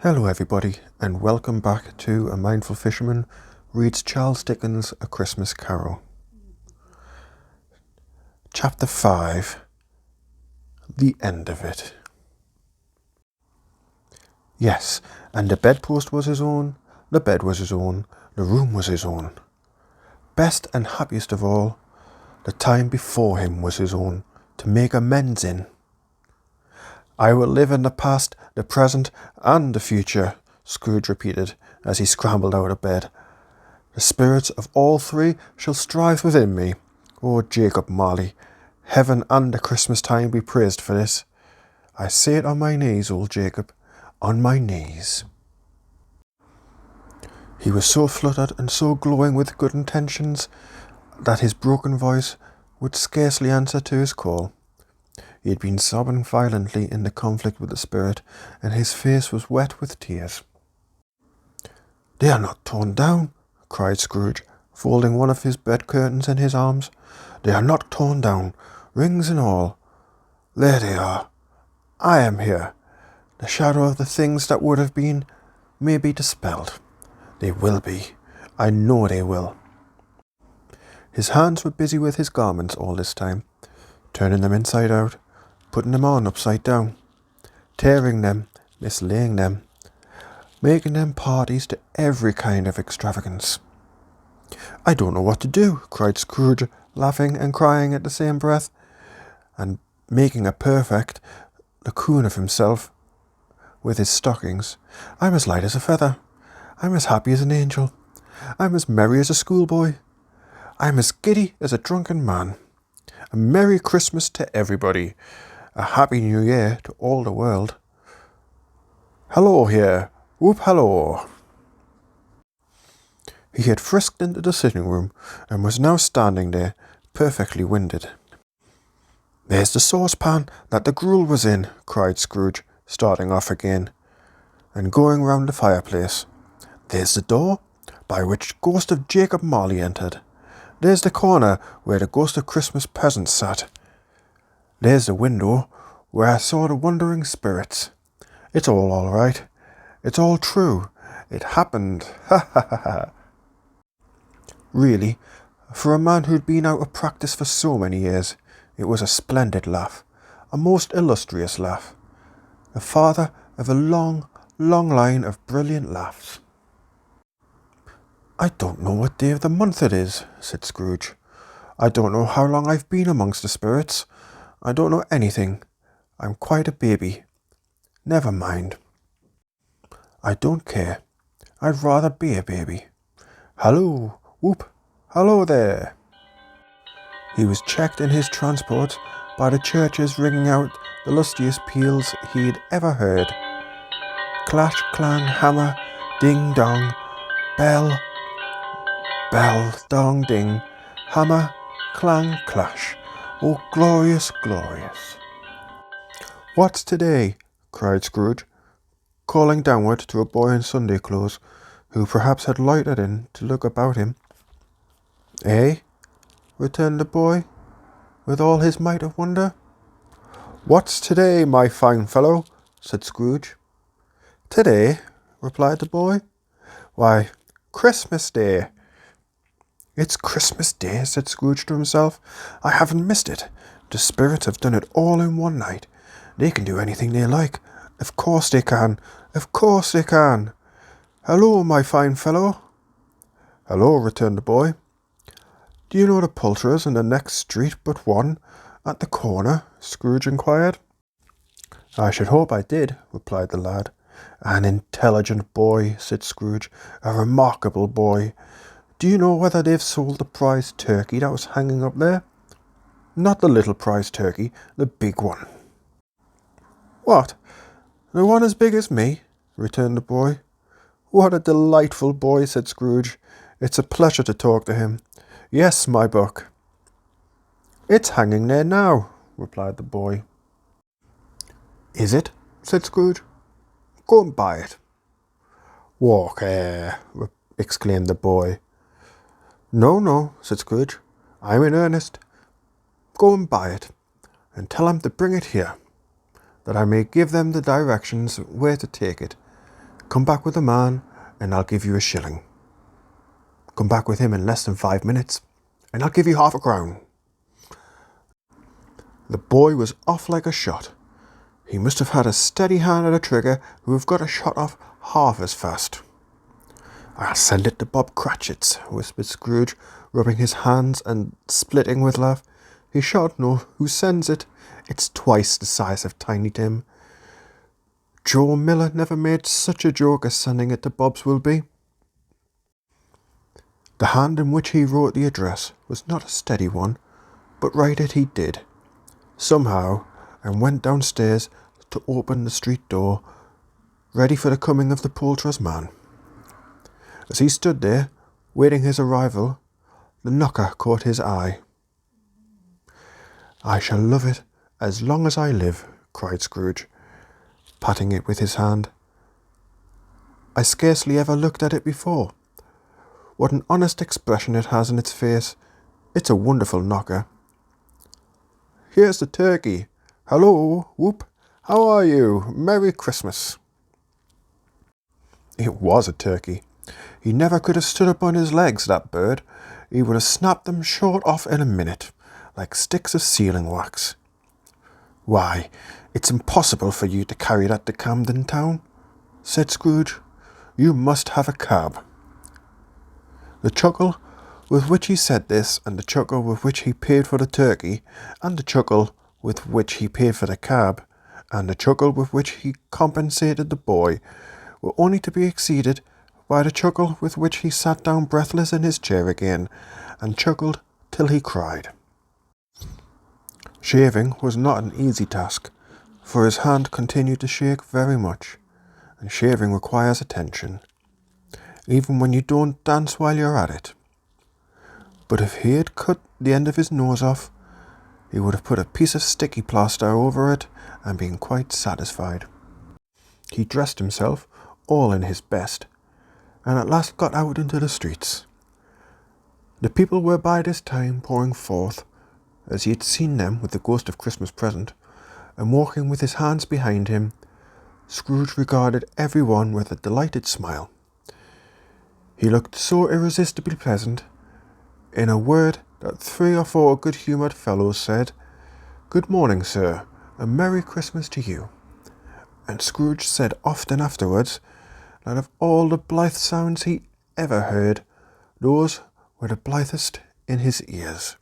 Hello everybody, and welcome back to A Mindful Fisherman reads Charles Dickens' A Christmas Carol. Chapter 5. The End of It. Yes, and the bedpost was his own, the bed was his own, the room was his own. Best and happiest of all, the time before him was his own, to make amends in. I will live in the past, the present, and the future, Scrooge repeated, as he scrambled out of bed. The spirits of all three shall strive within me. O Jacob Marley, heaven and the Christmas time be praised for this. I say it on my knees, old Jacob, on my knees. He was so fluttered and so glowing with good intentions that his broken voice would scarcely answer to his call. He had been sobbing violently in the conflict with the spirit, and his face was wet with tears. "They are not torn down," cried Scrooge, folding one of his bed curtains in his arms. "They are not torn down, rings and all. There they are. I am here. The shadow of the things that would have been may be dispelled. They will be. I know they will." His hands were busy with his garments all this time, turning them inside out, putting them on upside down, tearing them, mislaying them, making them parties to every kind of extravagance. "I don't know what to do," cried Scrooge, laughing and crying at the same breath, and making a perfect cocoon of himself with his stockings. "I'm as light as a feather. I'm as happy as an angel. I'm as merry as a schoolboy. I'm as giddy as a drunken man. A Merry Christmas to everybody. A Happy New Year to all the world. Hello here. Whoop hello." He had frisked into the sitting room and was now standing there, perfectly winded. "There's the saucepan that the gruel was in," cried Scrooge, starting off again, and going round the fireplace. "There's the door by which ghost of Jacob Marley entered. There's the corner where the ghost of Christmas present sat. There's the window where I saw the wandering spirits. It's all right. It's all true. It happened. Ha ha ha ha." Really, for a man who'd been out of practice for so many years, it was a splendid laugh, a most illustrious laugh, the father of a long, long line of brilliant laughs. "I don't know what day of the month it is," said Scrooge. "I don't know how long I've been amongst the spirits. I don't know anything. I'm quite a baby. Never mind. I don't care. I'd rather be a baby. Hallo, whoop, hallo there." He was checked in his transport by the churches ringing out the lustiest peals he'd ever heard. Clash, clang, hammer, ding, dong, bell, bell, dong, ding, hammer, clang, clash. Oh, glorious, glorious. "What's today?" cried Scrooge, calling downward to a boy in Sunday clothes, who perhaps had loitered in to look about him. "Eh?" returned the boy, with all his might of wonder. "What's today, my fine fellow?" said Scrooge. "Today?" replied the boy. "Why, Christmas Day." "It's Christmas Day," said Scrooge to himself. "I haven't missed it. The spirits have done it all in one night. They can do anything they like. Of course they can. Of course they can. Hello, my fine fellow." "Hello," returned the boy. "Do you know the poulterers in the next street but one, at the corner?" Scrooge inquired. "I should hope I did," replied the lad. "An intelligent boy," said Scrooge. "A remarkable boy. Do you know whether they've sold the prize turkey that was hanging up there? Not the little prize turkey, the big one." "What? The one as big as me?" returned the boy. "What a delightful boy," said Scrooge. "It's a pleasure to talk to him. Yes, my buck." "It's hanging there now," replied the boy. "Is it?" said Scrooge. "Go and buy it." "Walk here," exclaimed the boy. "No, no," said Scrooge. "I'm in earnest. Go and buy it, and tell them to bring it here, that I may give them the directions where to take it. Come back with the man, and I'll give you a shilling. Come back with him in less than 5 minutes, and I'll give you half a crown. The boy was off like a shot. He must have had a steady hand at a trigger who have got a shot off half as fast. I'll send it to Bob Cratchit's, whispered Scrooge, rubbing his hands and splitting with laugh. He shan't know who sends it. It's twice the size of Tiny Tim. Joe Miller never made such a joke as sending it to Bob's will be. The hand in which he wrote the address was not a steady one, but write it he did, somehow, and went downstairs to open the street door, ready for the coming of the poulterer's man. As he stood there, waiting his arrival, the knocker caught his eye. I shall love it as long as I live, cried Scrooge, patting it with his hand. I scarcely ever looked at it before. What an honest expression it has in its face. It's a wonderful knocker. Here's the turkey. Hello, whoop. How are you? Merry Christmas. It was a turkey. He never could have stood up on his legs, that bird. He would have snapped them short off in a minute, like sticks of sealing wax. Why, it's impossible for you to carry that to Camden Town, said Scrooge. You must have a cab. The chuckle with which he said this, and the chuckle with which he paid for the turkey, and the chuckle with which he paid for the cab, and the chuckle with which he compensated the boy, were only to be exceeded by the chuckle with which he sat down breathless in his chair again, and chuckled till he cried. Shaving was not an easy task, for his hand continued to shake very much, and shaving requires attention, even when you don't dance while you're at it. But if he had cut the end of his nose off, he would have put a piece of sticky plaster over it and been quite satisfied. He dressed himself all in his best, and at last got out into the streets. The people were by this time pouring forth, as he had seen them with the ghost of Christmas present, and walking with his hands behind him. Scrooge regarded every one with a delighted smile. He looked so irresistibly pleasant, in a word, that 3 or 4 good-humoured fellows said, "Good morning, sir, and Merry Christmas to you." And Scrooge said often afterwards that of all the blithe sounds he ever heard, those were the blithest in his ears.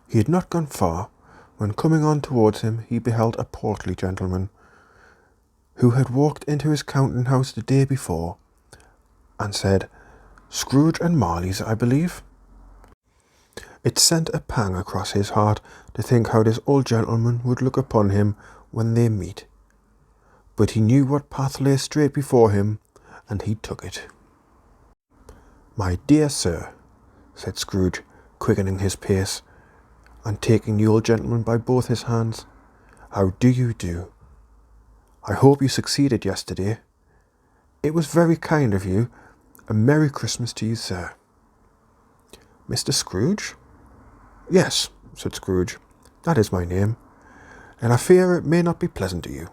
He had not gone far, when coming on towards him he beheld a portly gentleman, who had walked into his counting-house the day before, and said, "Scrooge and Marley's, I believe." It sent a pang across his heart to think how this old gentleman would look upon him when they meet. But he knew what path lay straight before him, and he took it. "My dear sir," said Scrooge, quickening his pace, and taking the old gentleman by both his hands, "how do you do? I hope you succeeded yesterday. It was very kind of you. A Merry Christmas to you, sir." "Mr. Scrooge?" "Yes," said Scrooge, "that is my name, and I fear it may not be pleasant to you.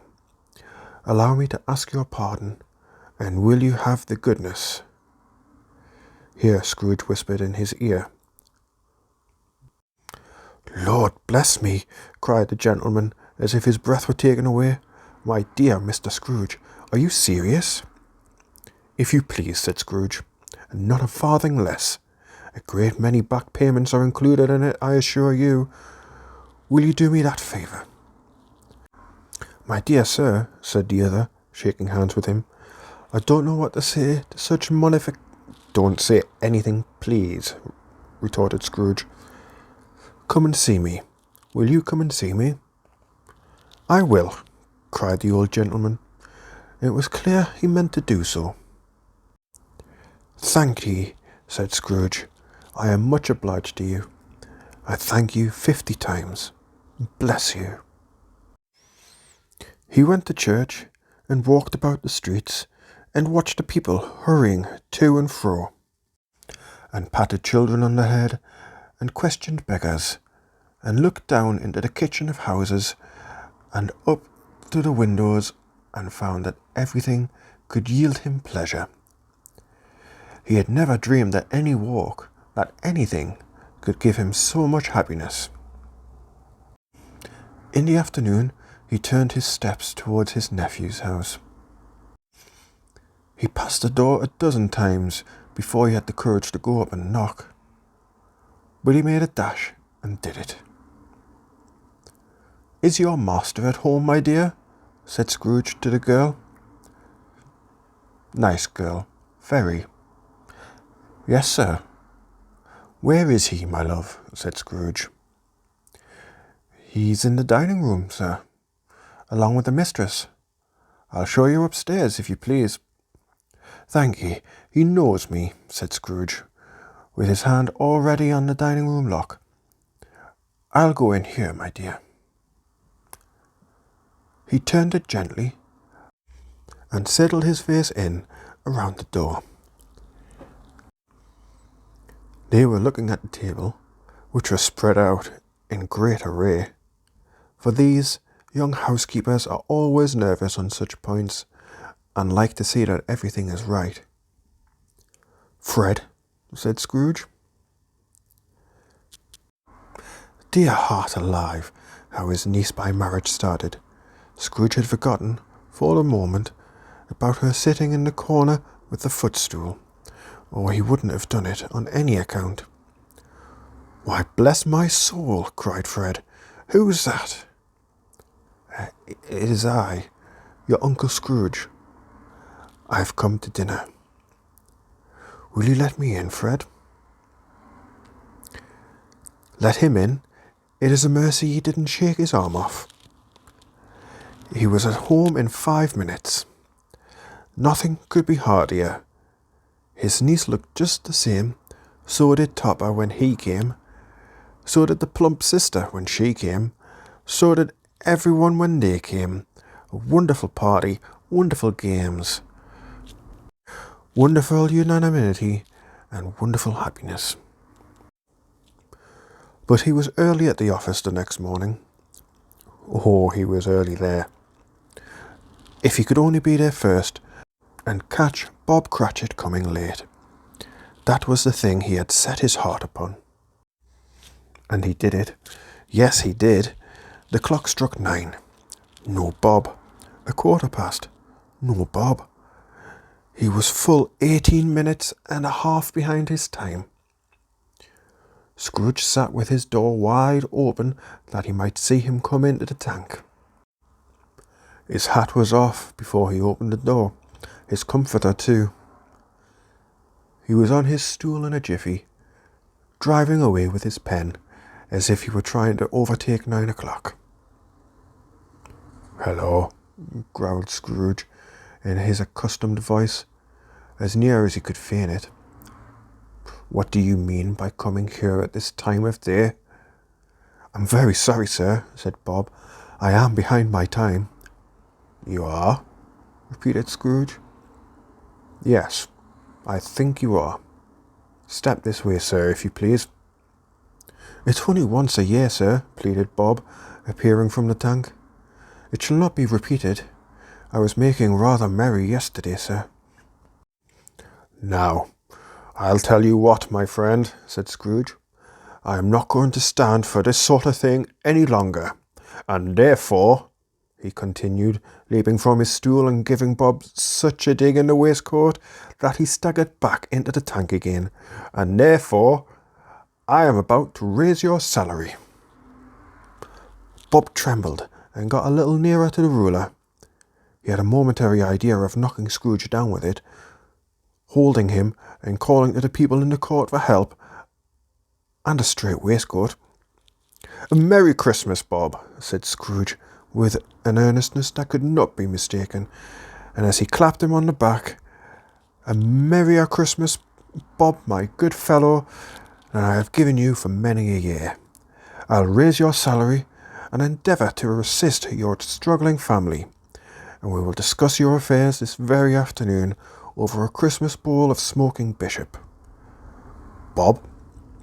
Allow me to ask your pardon, and will you have the goodness—" Here Scrooge whispered in his ear. "Lord bless me," cried the gentleman, as if his breath were taken away. "My dear Mr. Scrooge, are you serious?" "If you please," said Scrooge, "and not a farthing less. A great many back payments are included in it, I assure you. Will you do me that favour?" "My dear sir," said the other, shaking hands with him, "I don't know what to say to such "Don't say anything, please," retorted Scrooge. "Come and see me. Will you come and see me?" "I will," cried the old gentleman. It was clear he meant to do so. "Thank ye," said Scrooge. "I am much obliged to you. I thank you 50 times. Bless you." He went to church, and walked about the streets, and watched the people hurrying to and fro, and patted children on the head, and questioned beggars, and looked down into the kitchen of houses, and up to the windows and found that everything could yield him pleasure. He had never dreamed that any walk, that anything, could give him so much happiness. In the afternoon, he turned his steps towards his nephew's house. He passed the door 12 times before he had the courage to go up and knock. But he made a dash and did it. "Is your master at home, my dear?" said Scrooge to the girl. "Nice girl, very." "Yes, sir." "Where is he, my love?" said Scrooge. "He's in the dining room, sir, along with the mistress. I'll show you upstairs, if you please." "Thank ye, he knows me," said Scrooge, with his hand already on the dining room lock. "I'll go in here, my dear." He turned it gently and settled his face in around the door. They were looking at the table, which was spread out in great array, for these young housekeepers are always nervous on such points, and like to see that everything is right. "Fred," said Scrooge. Dear heart alive, how his niece by marriage started. Scrooge had forgotten, for the moment, about her sitting in the corner with the footstool, or he wouldn't have done it on any account. "Why, bless my soul," cried Fred. "Who's that?" "It is I, your Uncle Scrooge. I've come to dinner. Will you let me in, Fred?" "Let him in? It is a mercy he didn't shake his arm off. He was at home in 5 minutes. Nothing could be heartier. His niece looked just the same. So did Topper when he came. So did the plump sister when she came. So did everyone when they came. A wonderful party, wonderful games, wonderful unanimity, and wonderful happiness." But he was early at the office the next morning. Oh, he was early there. If he could only be there first and catch Bob Cratchit coming late. That was the thing he had set his heart upon. And he did it. Yes, he did. The clock struck 9. No Bob. 1/4 past. No Bob. He was full 18 minutes and a half behind his time. Scrooge sat with his door wide open that he might see him come into the tank. His hat was off before he opened the door, his comforter too. He was on his stool in a jiffy, driving away with his pen as if he were trying to overtake 9 o'clock. "Hello," growled Scrooge in his accustomed voice, as near as he could feign it. "What do you mean by coming here at this time of day?" "I'm very sorry, sir," said Bob. "I am behind my time." "You are?" repeated Scrooge. "Yes, I think you are. Step this way, sir, if you please." "It's only once a year, sir," pleaded Bob, appearing from the tank. "It shall not be repeated. I was making rather merry yesterday, sir." "Now, I'll tell you what, my friend," said Scrooge. "I am not going to stand for this sort of thing any longer, and therefore," he continued, leaping from his stool and giving Bob such a dig in the waistcoat that he staggered back into the tank again, "and therefore I am about to raise your salary." Bob trembled and got a little nearer to the ruler. He had a momentary idea of knocking Scrooge down with it, holding him and calling to the people in the court for help, and a straight waistcoat. "A Merry Christmas, Bob," said Scrooge, with an earnestness that could not be mistaken, and as he clapped him on the back, "A merrier Christmas, Bob, my good fellow, than I have given you for many a year. I'll raise your salary and endeavour to assist your struggling family, and we will discuss your affairs this very afternoon over a Christmas bowl of smoking bishop. Bob,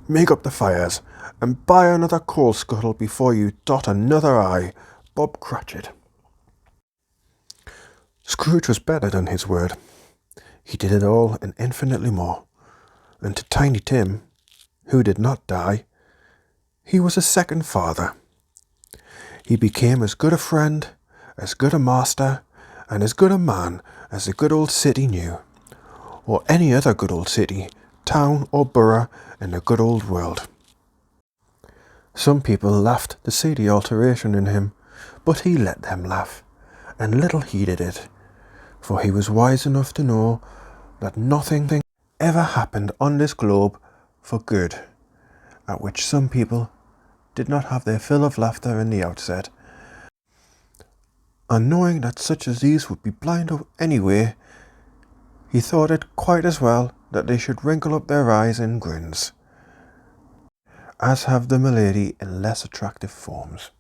make up the fires, and buy another coal scuttle before you dot another I. Bob Cratchit." Scrooge was better than his word. He did it all and infinitely more. And to Tiny Tim, who did not die, he was a second father. He became as good a friend, as good a master, and as good a man as the good old city knew, or any other good old city, town, or borough in the good old world. Some people laughed to see the alteration in him, but he let them laugh, and little heeded it, for he was wise enough to know that nothing ever happened on this globe for good, at which some people did not have their fill of laughter in the outset. And knowing that such as these would be blind anyway, he thought it quite as well that they should wrinkle up their eyes in grins, as have the milady in less attractive forms.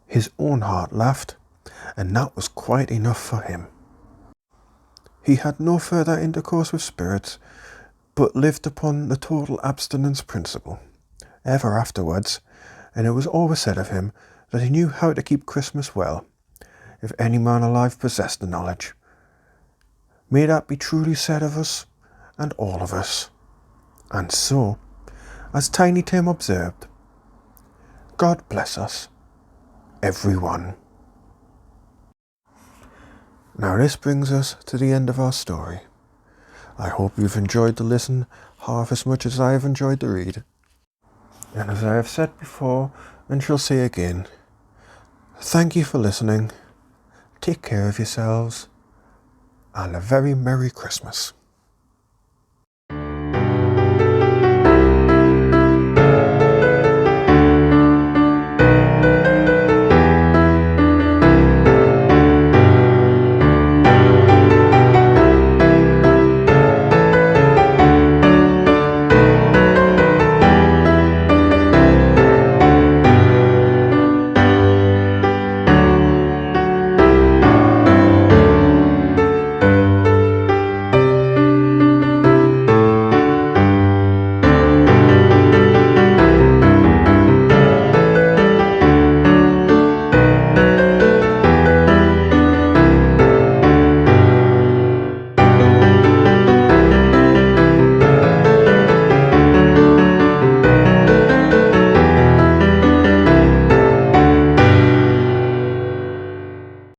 His own heart laughed, and that was quite enough for him. He had no further intercourse with spirits, but lived upon the total abstinence principle, ever afterwards, and it was always said of him that he knew how to keep Christmas well, if any man alive possessed the knowledge. May that be truly said of us, and all of us. And so, as Tiny Tim observed, God bless us, every one. Now this brings us to the end of our story. I hope you've enjoyed the listen half as much as I have enjoyed the read. And as I have said before, and shall say again, thank you for listening, take care of yourselves, and a very Merry Christmas.